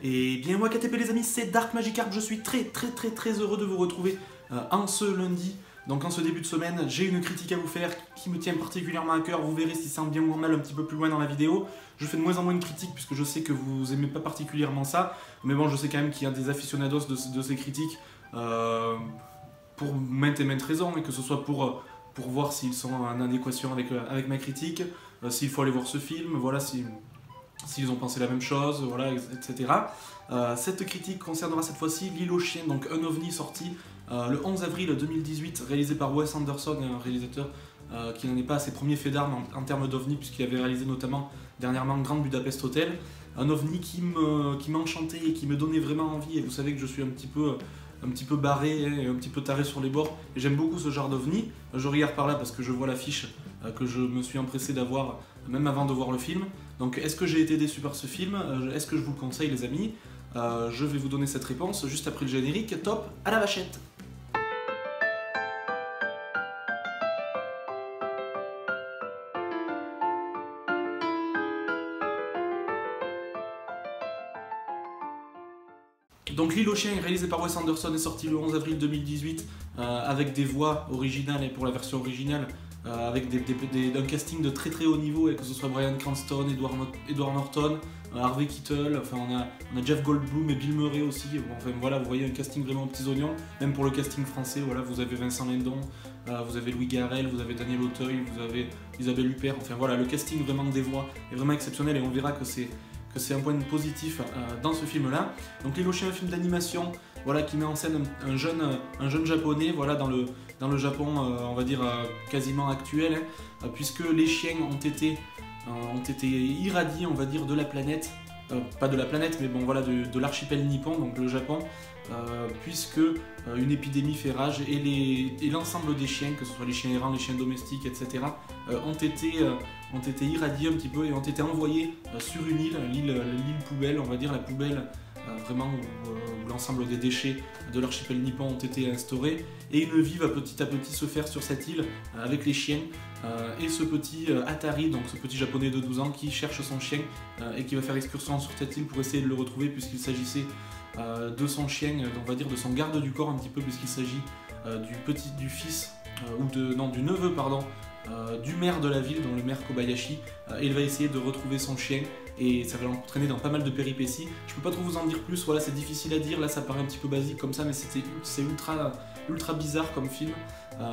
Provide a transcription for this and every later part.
Et bien moi KTP les amis, c'est Dark Magikarp, je suis très heureux de vous retrouver en ce lundi, donc en ce début de semaine. J'ai une critique à vous faire qui me tient particulièrement à cœur, vous verrez si c'est en bien ou en mal un petit peu plus loin dans la vidéo. Je fais de moins en moins de critiques puisque je sais que vous aimez pas particulièrement ça, mais bon je sais quand même qu'il y a des aficionados de ces critiques pour maintes et maintes raisons, et que ce soit pour voir s'ils sont en adéquation avec ma critique, s'il faut aller voir ce film, voilà, s'ils ont pensé la même chose, voilà, etc. Cette critique concernera cette fois-ci L'Île aux Chiens, donc un ovni sorti le 11 avril 2018, réalisé par Wes Anderson, un réalisateur qui n'en est pas à ses premiers faits d'armes en termes d'ovni, puisqu'il avait réalisé notamment dernièrement Grand Budapest Hotel. Un ovni qui m'enchantait et qui me donnait vraiment envie, et vous savez que je suis un petit peu barré et un petit peu taré sur les bords, et j'aime beaucoup ce genre d'ovni. Je regarde par là parce que je vois l'affiche que je me suis empressé d'avoir même avant de voir le film. Donc est-ce que j'ai été déçu par ce film? Est-ce que je vous le conseille les amis? Je vais vous donner cette réponse juste après le générique. Top, à la vachette! Donc L'Île aux Chiens, réalisé par Wes Anderson, est sorti le 11 avril 2018 avec des voix originales, et pour la version originale avec un casting de très haut niveau, et que ce soit Bryan Cranston, Edward Norton, Harvey Keitel, enfin on a Jeff Goldblum et Bill Murray aussi. Bon, enfin voilà, vous voyez un casting vraiment aux petits oignons. Même pour le casting français, voilà, vous avez Vincent Lindon, vous avez Louis Garrel, vous avez Daniel Auteuil, vous avez Isabelle Huppert. Enfin voilà, le casting vraiment des voix est vraiment exceptionnel, et on verra que c'est un point positif dans ce film-là. Donc L'Île aux Chiens, un film d'animation, voilà, qui met en scène un jeune japonais, voilà, dans le Japon, on va dire quasiment actuel, hein, puisque les chiens ont été irradiés, on va dire, de la planète, pas de la planète, mais bon voilà, de l'archipel nippon, donc le Japon, puisque une épidémie fait rage, et l'ensemble des chiens, que ce soit les chiens errants, les chiens domestiques, etc., ont été irradiés un petit peu et ont été envoyés sur une île, l'île poubelle, on va dire, la poubelle vraiment où l'ensemble des déchets de l'archipel nippon ont été instaurés, et une vie va petit à petit se faire sur cette île avec les chiens, et ce petit Atari, donc ce petit japonais de 12 ans qui cherche son chien et qui va faire excursion sur cette île pour essayer de le retrouver, puisqu'il s'agissait de son chien, on va dire de son garde du corps un petit peu, puisqu'il s'agit du fils, du neveu, pardon, du maire de la ville, dont le maire Kobayashi, et il va essayer de retrouver son chien, et ça va l'entraîner dans pas mal de péripéties. Je peux pas trop vous en dire plus, voilà, c'est difficile à dire, là ça paraît un petit peu basique comme ça, mais c'est ultra bizarre comme film.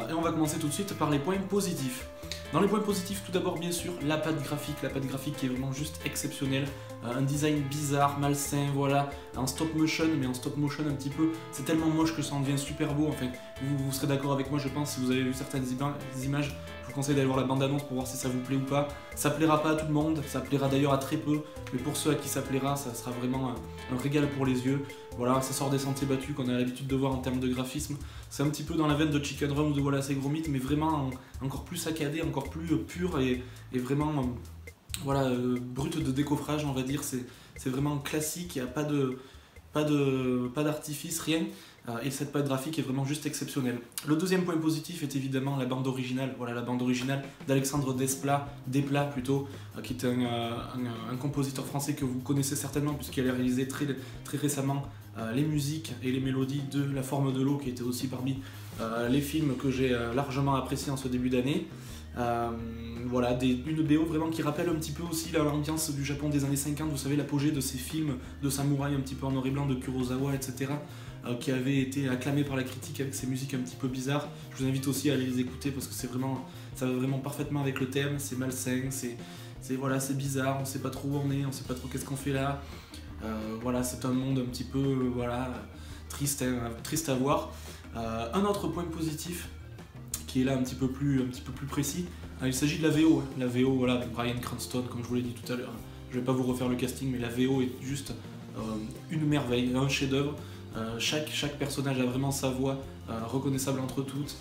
Et on va commencer tout de suite par les points positifs. Dans les points positifs, tout d'abord bien sûr la patte graphique qui est vraiment juste exceptionnelle, un design bizarre, malsain, voilà, en stop motion, mais en stop motion un petit peu, c'est tellement moche que ça en devient super beau. Enfin, vous serez d'accord avec moi, je pense, si vous avez vu certaines images. Je vous conseille d'aller voir la bande-annonce pour voir si ça vous plaît ou pas. Ça plaira pas à tout le monde, ça plaira d'ailleurs à très peu, mais pour ceux à qui ça plaira, ça sera vraiment un régal pour les yeux. Voilà, ça sort des sentiers battus qu'on a l'habitude de voir en termes de graphisme. C'est un petit peu dans la veine de Chicken Run ou de Wallace et Gromit, mais vraiment encore plus saccadé, encore plus pur, et vraiment voilà, brut de décoffrage, on va dire. C'est vraiment classique, il n'y a pas d'artifice, rien. Et cette patte graphique est vraiment juste exceptionnelle. Le deuxième point positif est évidemment la bande originale. Voilà, la bande originale d'Alexandre Desplat, qui est un compositeur français que vous connaissez certainement, puisqu'il a réalisé très récemment les musiques et les mélodies de La Forme de l'eau, qui était aussi parmi les films que j'ai largement appréciés en ce début d'année. Voilà, une BO vraiment qui rappelle un petit peu aussi l'ambiance du Japon des années 50, vous savez, l'apogée de ces films de samouraï un petit peu en noir et blanc de Kurosawa, etc., qui avaient été acclamés par la critique avec ces musiques un petit peu bizarres. Je vous invite aussi à aller les écouter parce que ça va vraiment parfaitement avec le thème, c'est malsain, voilà, c'est bizarre, on sait pas trop où on est, on sait pas trop qu'est-ce qu'on fait là. Voilà, c'est un monde un petit peu voilà, triste à voir. Un autre point positif qui est là un petit peu plus précis, il s'agit de la VO. La VO, voilà, avec Bryan Cranston, comme je vous l'ai dit tout à l'heure. Je vais pas vous refaire le casting, mais la VO est juste une merveille, un chef-d'œuvre. Chaque personnage a vraiment sa voix reconnaissable entre toutes,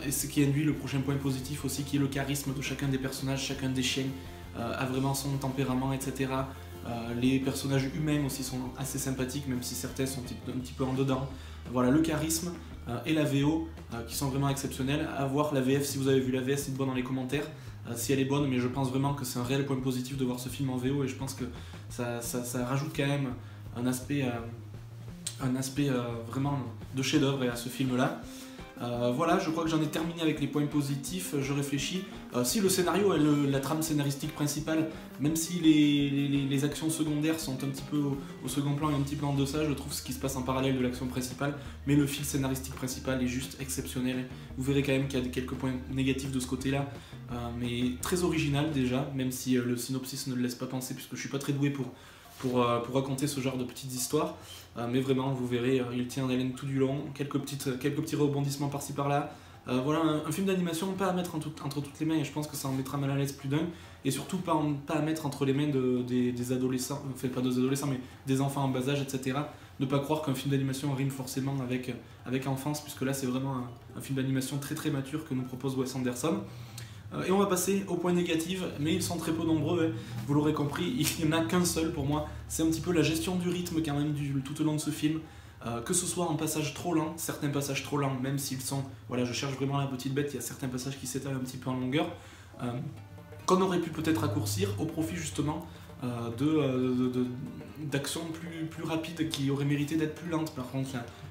et ce qui induit le prochain point positif aussi, qui est le charisme de chacun des personnages. Chacun des chiens a vraiment son tempérament, etc. Les personnages humains aussi sont assez sympathiques, même si certains sont un petit peu en dedans. Voilà, le charisme et la VO qui sont vraiment exceptionnels. À voir la VF, si vous avez vu la VF, dites-moi dans les commentaires si elle est bonne, mais je pense vraiment que c'est un réel point positif de voir ce film en VO, et je pense que ça rajoute quand même un aspect vraiment de chef-d'œuvre à ce film-là. Voilà, je crois que j'en ai terminé avec les points positifs, je réfléchis. Si le scénario et la trame scénaristique principale, même si les actions secondaires sont un petit peu au second plan et un petit peu en deçà, je trouve ce qui se passe en parallèle de l'action principale, mais le fil scénaristique principal est juste exceptionnel. Vous verrez quand même qu'il y a quelques points négatifs de ce côté-là, mais très original déjà, même si le synopsis ne le laisse pas penser, puisque je suis pas très doué pour raconter ce genre de petites histoires, mais vraiment vous verrez, il tient en haleine tout du long, quelques petits rebondissements par-ci par-là. Voilà, un film d'animation pas à mettre entre toutes les mains, et je pense que ça en mettra mal à l'aise plus d'un, et surtout pas à mettre entre les mains des adolescents, enfin pas des adolescents mais des enfants en bas âge, etc. Ne pas croire qu'un film d'animation rime forcément avec enfance, puisque là c'est vraiment un film d'animation très très mature que nous propose Wes Anderson. Et on va passer aux points négatifs, mais ils sont très peu nombreux, hein. Vous l'aurez compris, il n'y en a qu'un seul pour moi, c'est un petit peu la gestion du rythme quand même tout au long de ce film, que ce soit en passage trop lent, certains passages trop lents, même s'ils sont, voilà, je cherche vraiment la petite bête, il y a certains passages qui s'étalent un petit peu en longueur, qu'on aurait pu peut-être raccourcir au profit justement d'actions plus rapides qui auraient mérité d'être plus lentes. Par contre,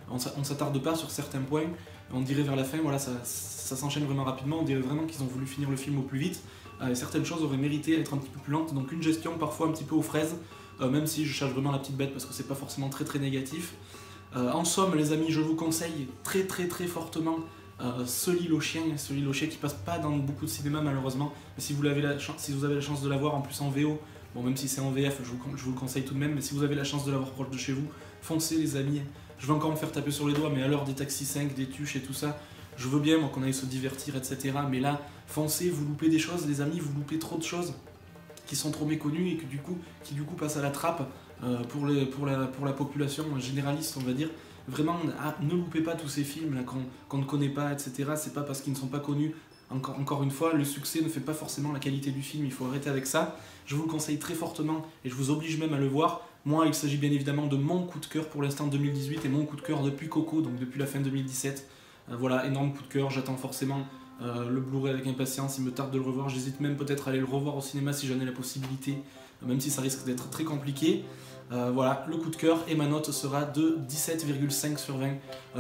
on ne s'attarde pas sur certains points, on dirait vers la fin, voilà, ça s'enchaîne vraiment rapidement, on dirait vraiment qu'ils ont voulu finir le film au plus vite, et certaines choses auraient mérité d'être un petit peu plus lentes, donc une gestion parfois un petit peu aux fraises, même si je cherche vraiment la petite bête parce que c'est pas forcément très très négatif. En somme les amis, je vous conseille très fortement ce L'île aux chiens qui passe pas dans beaucoup de cinéma malheureusement, mais si vous avez la chance de l'avoir en plus en VO, bon même si c'est en VF je vous le conseille tout de même, mais si vous avez la chance de l'avoir proche de chez vous, foncez les amis. Je vais encore me faire taper sur les doigts, mais à l'heure des Taxi 5, des tuches et tout ça, je veux bien moi qu'on aille se divertir, etc. Mais là, foncez, vous loupez des choses les amis, vous loupez trop de choses qui sont trop méconnues et qui du coup passent à la trappe pour la population généraliste, on va dire. Vraiment, ne loupez pas tous ces films là qu'on ne connaît pas, etc. C'est pas parce qu'ils ne sont pas connus. Encore une fois, le succès ne fait pas forcément la qualité du film, il faut arrêter avec ça. Je vous le conseille très fortement et je vous oblige même à le voir. Moi, il s'agit bien évidemment de mon coup de cœur pour l'instant 2018 et mon coup de cœur depuis Coco, donc depuis la fin 2017. Voilà, énorme coup de cœur, j'attends forcément le Blu-ray avec impatience, il me tarde de le revoir, j'hésite même peut-être à aller le revoir au cinéma si j'en ai la possibilité, même si ça risque d'être très compliqué. Voilà, le coup de cœur, et ma note sera de 17,5 sur 20,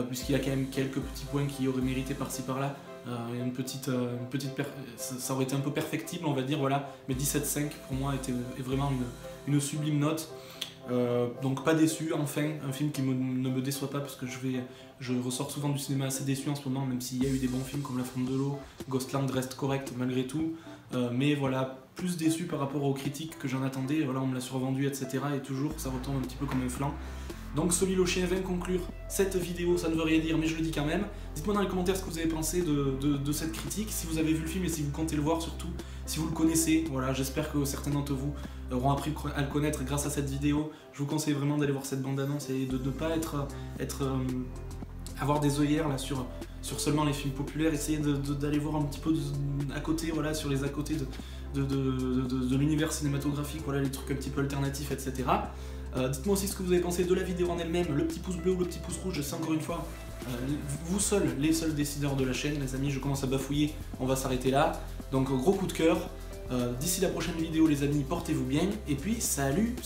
puisqu'il y a quand même quelques petits points qui auraient mérité par-ci par-là. Ça aurait été un peu perfectible, on va dire, voilà, mais 17,5 pour moi est vraiment une sublime note. Donc pas déçu, enfin, un film qui ne me déçoit pas, parce que je ressors souvent du cinéma assez déçu en ce moment, même s'il y a eu des bons films comme La Fonte de l'eau, Ghostland reste correct malgré tout, mais voilà, plus déçu par rapport aux critiques que j'en attendais, voilà, on me l'a survendu, etc. et toujours ça retombe un petit peu comme un flanc. Donc ce L'île aux chiens vient conclure cette vidéo, ça ne veut rien dire mais je le dis quand même. Dites-moi dans les commentaires ce que vous avez pensé de cette critique, si vous avez vu le film et si vous comptez le voir surtout, si vous le connaissez. Voilà, j'espère que certains d'entre vous auront appris à le connaître grâce à cette vidéo. Je vous conseille vraiment d'aller voir cette bande-annonce et de ne pas avoir des œillères là sur seulement les films populaires, essayer d'aller voir un petit peu à côté, voilà, sur les à côté de l'univers cinématographique, voilà, les trucs un petit peu alternatifs, etc. Dites-moi aussi ce que vous avez pensé de la vidéo en elle-même, le petit pouce bleu ou le petit pouce rouge, c'est encore une fois vous seuls, les seuls décideurs de la chaîne, les amis, je commence à bafouiller, on va s'arrêter là. Donc gros coup de cœur, d'ici la prochaine vidéo les amis, portez-vous bien, et puis salut